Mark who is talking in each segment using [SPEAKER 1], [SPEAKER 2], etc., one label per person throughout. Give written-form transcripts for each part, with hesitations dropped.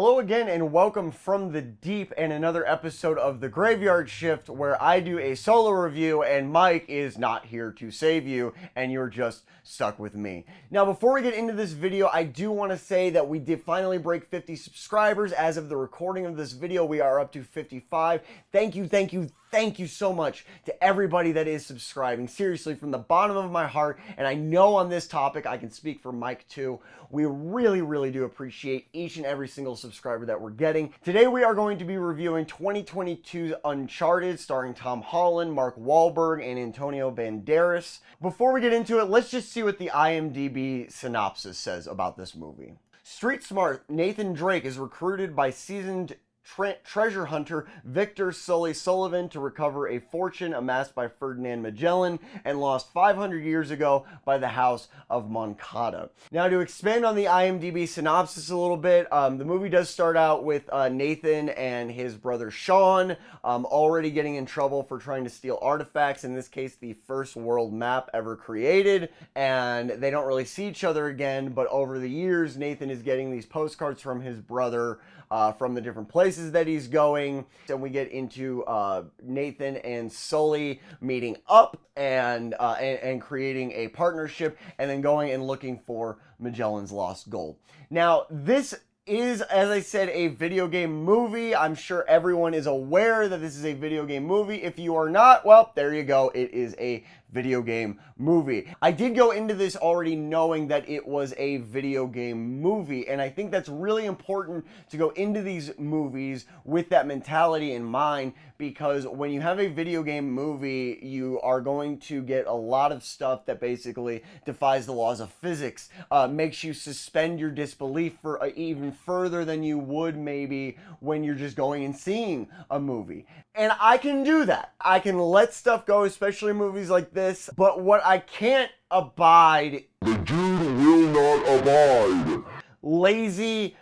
[SPEAKER 1] Hello again and welcome from the deep and another episode of The Graveyard Shift, where I do a solo review and Mike is not here to save you and you're just stuck with me. Now before we get into this video, I do want to say that we did finally break 50 subscribers. As of the recording of this video, we are up to 55. Thank you so much to everybody that is subscribing. Seriously, from the bottom of my heart, and I know on this topic I can speak for Mike too, we really do appreciate each and every single subscriber that we're getting. Today we are going to be reviewing 2022's Uncharted, starring Tom Holland, Mark Wahlberg, and Antonio Banderas. Before we get into it, let's just see what the IMDb synopsis says about this movie. Street smart Nathan Drake is recruited by seasoned treasure hunter Victor Sully Sullivan to recover a fortune amassed by Ferdinand Magellan and lost 500 years ago by the House of Moncada. Now, to expand on the IMDb synopsis a little bit, the movie does start out with Nathan and his brother Sean already getting in trouble for trying to steal artifacts, in this case the first world map ever created, and they don't really see each other again, but over the years Nathan is getting these postcards from his brother from the different places that he's going. And we get into Nathan and Sully meeting up and creating a partnership, and then going and looking for Magellan's lost gold. Now, this is, as I said, a video game movie. I'm sure everyone is aware that this is a video game movie. If you are not, well, there you go. It is a video game movie. I did go into this already knowing that it was a video game movie, and I think that's really important to go into these movies with that mentality in mind, because when you have a video game movie, you are going to get a lot of stuff that basically defies the laws of physics, makes you suspend your disbelief for even further than you would maybe when you're just going and seeing a movie. And I can do that. I can let stuff go, especially movies like this. But what I can't abide,
[SPEAKER 2] the dude will not abide,
[SPEAKER 1] lazy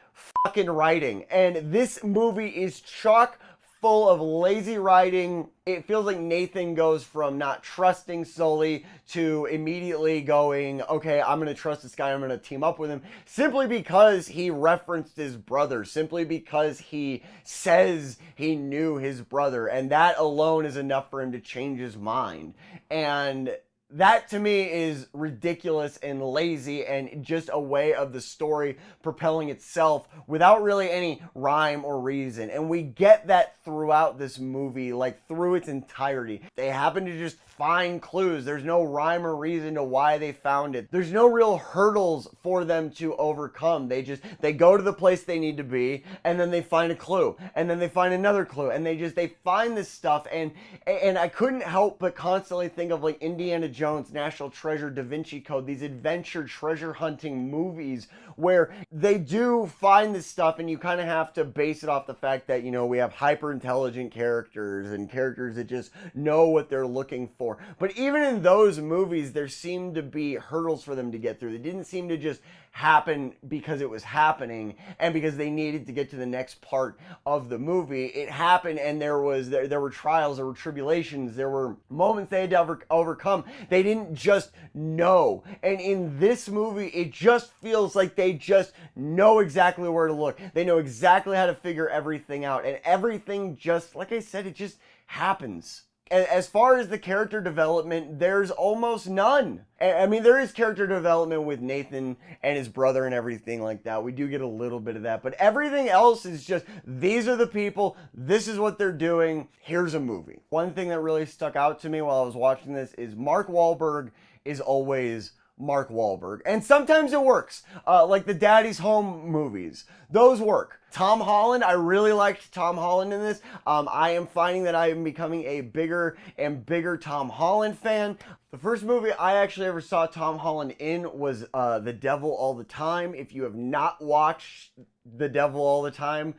[SPEAKER 1] fucking writing. And this movie is chock full of lazy writing. It feels like Nathan goes from not trusting Sully to immediately going, okay, I'm going to trust this guy, I'm going to team up with him, simply because he referenced his brother, simply because he says he knew his brother, and that alone is enough for him to change his mind. And that to me is ridiculous and lazy, and just a way of the story propelling itself without really any rhyme or reason. And we get that throughout this movie, like through its entirety. They happen to just find clues. There's no rhyme or reason to why they found it. There's no real hurdles for them to overcome. They go to the place they need to be, and then they find a clue, and then they find another clue, and they find this stuff. And I couldn't help but constantly think of like Indiana Jones, National Treasure, Da Vinci Code, these adventure treasure hunting movies where they do find this stuff, and you kind of have to base it off the fact that, you know, we have hyper intelligent characters and characters that just know what they're looking for. But even in those movies, there seemed to be hurdles for them to get through. They didn't seem to just happen because it was happening and because they needed to get to the next part of the movie. It happened, and there were trials, there were tribulations, there were moments they had to overcome. They didn't just know. And in this movie, it just feels like they just know exactly where to look. They know exactly how to figure everything out, and everything just, like I said, it just happens. As far as the character development, there's almost none. I mean, there is character development with Nathan and his brother and everything like that. We do get a little bit of that. But everything else is just, these are the people, this is what they're doing, here's a movie. One thing that really stuck out to me while I was watching this is Mark Wahlberg is always Mark Wahlberg. And sometimes it works, like the Daddy's Home movies. Those work. Tom Holland, I really liked Tom Holland in this. I am finding that I am becoming a bigger and bigger Tom Holland fan. The first movie I actually ever saw Tom Holland in was The Devil All the Time. If you have not watched The Devil All the Time,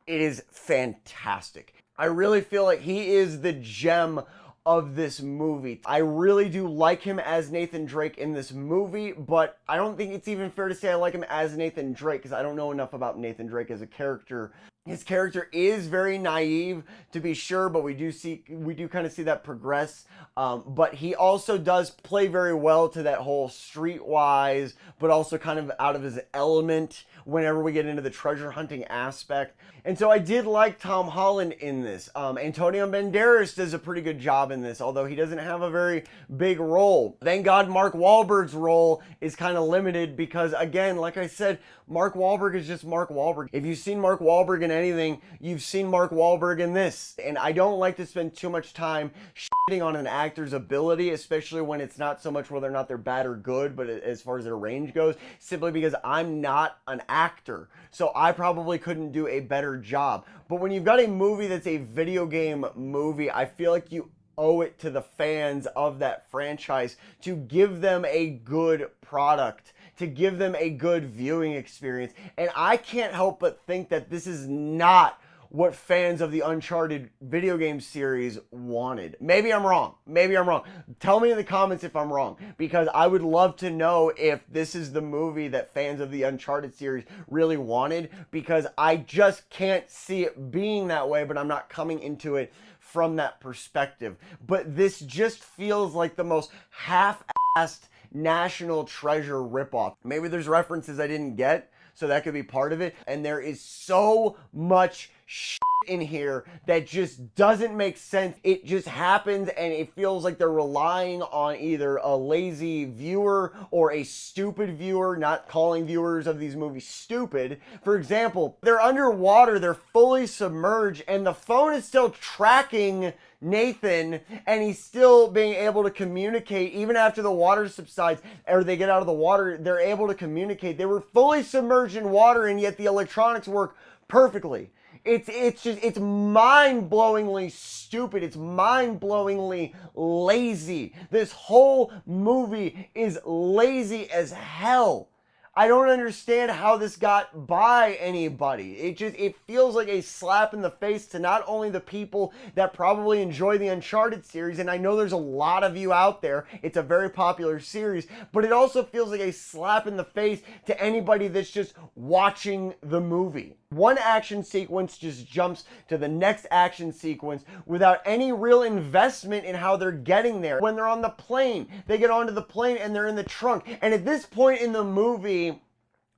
[SPEAKER 1] it is fantastic. I really feel like he is the gem of this movie. I really do like him as Nathan Drake in this movie, but I don't think it's even fair to say I like him as Nathan Drake, because I don't know enough about Nathan Drake as a character. His character is very naive, to be sure, but we do kind of see that progress. But he also does play very well to that whole streetwise, but also kind of out of his element whenever we get into the treasure hunting aspect. And so I did like Tom Holland in this. Antonio Banderas does a pretty good job in this, although he doesn't have a very big role. Thank God Mark Wahlberg's role is kind of limited because, again, like I said, Mark Wahlberg is just Mark Wahlberg. If you've seen Mark Wahlberg in anything, you've seen Mark Wahlberg in this. And I don't like to spend too much time shitting on an actor's ability, especially when it's not so much whether or not they're bad or good, but as far as their range goes, simply because I'm not an actor. So I probably couldn't do a better job. But when you've got a movie that's a video game movie, I feel like you owe it to the fans of that franchise to give them a good product, to give them a good viewing experience. And I can't help but think that this is not what fans of the Uncharted video game series wanted. Maybe I'm wrong. Maybe I'm wrong. Tell me in the comments if I'm wrong, because I would love to know if this is the movie that fans of the Uncharted series really wanted, because I just can't see it being that way, but I'm not coming into it from that perspective. But this just feels like the most half-assed National Treasure ripoff. Maybe there's references I didn't get, so that could be part of it. And there is so much shit in here that just doesn't make sense. It just happens, and it feels like they're relying on either a lazy viewer or a stupid viewer, not calling viewers of these movies stupid. For example, they're underwater, they're fully submerged, and the phone is still tracking Nathan, and he's still being able to communicate even after the water subsides, or they get out of the water, they're able to communicate. They were fully submerged in water, and yet the electronics work perfectly. It's mind-blowingly stupid. It's mind-blowingly lazy. This whole movie is lazy as hell. I don't understand how this got by anybody. It feels like a slap in the face to not only the people that probably enjoy the Uncharted series, and I know there's a lot of you out there, it's a very popular series, but it also feels like a slap in the face to anybody that's just watching the movie. One action sequence just jumps to the next action sequence without any real investment in how they're getting there. When they're on the plane, they get onto the plane and they're in the trunk. And at this point in the movie,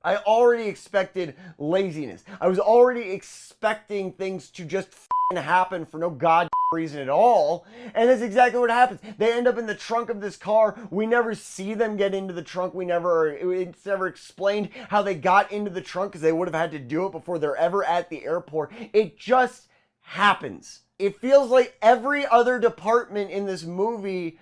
[SPEAKER 1] I already expected laziness. I was already expecting things to just happen for no god reason at all, and that's exactly what happens. They end up in the trunk of this car. We never see them get into the trunk. It's never explained how they got into the trunk, because they would have had to do it before they're ever at the airport. It just happens. It feels like every other department in this movie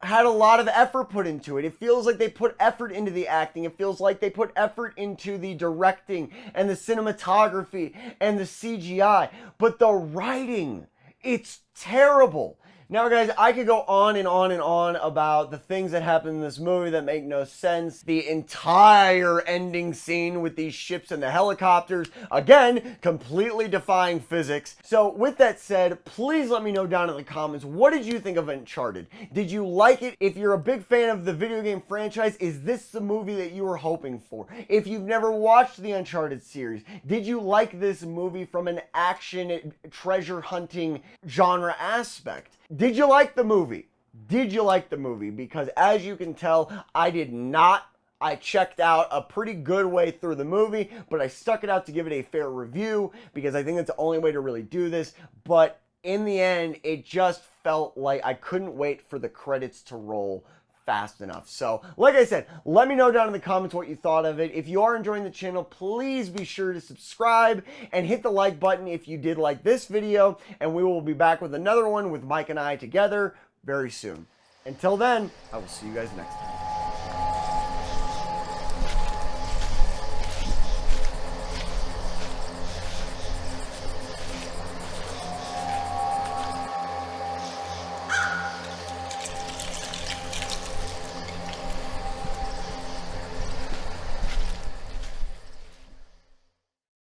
[SPEAKER 1] had a lot of effort put into it. It feels like they put effort into the acting. It feels like they put effort into the directing and the cinematography and the CGI. But the writing, it's terrible. Now, guys, I could go on and on and on about the things that happen in this movie that make no sense. The entire ending scene with these ships and the helicopters, again, completely defying physics. So with that said, please let me know down in the comments, what did you think of Uncharted? Did you like it? If you're a big fan of the video game franchise, is this the movie that you were hoping for? If you've never watched the Uncharted series, did you like this movie from an action treasure hunting genre aspect? Did you like the movie? Did you like the movie? Because as you can tell, I did not. I checked out a pretty good way through the movie, but I stuck it out to give it a fair review because I think that's the only way to really do this. But in the end, it just felt like I couldn't wait for the credits to roll fast enough. So, like I said, let me know down in the comments what you thought of it. If you are enjoying the channel, please be sure to subscribe and hit the like button if you did like this video, and we will be back with another one with Mike and I together very soon. Until then, I will see you guys next time.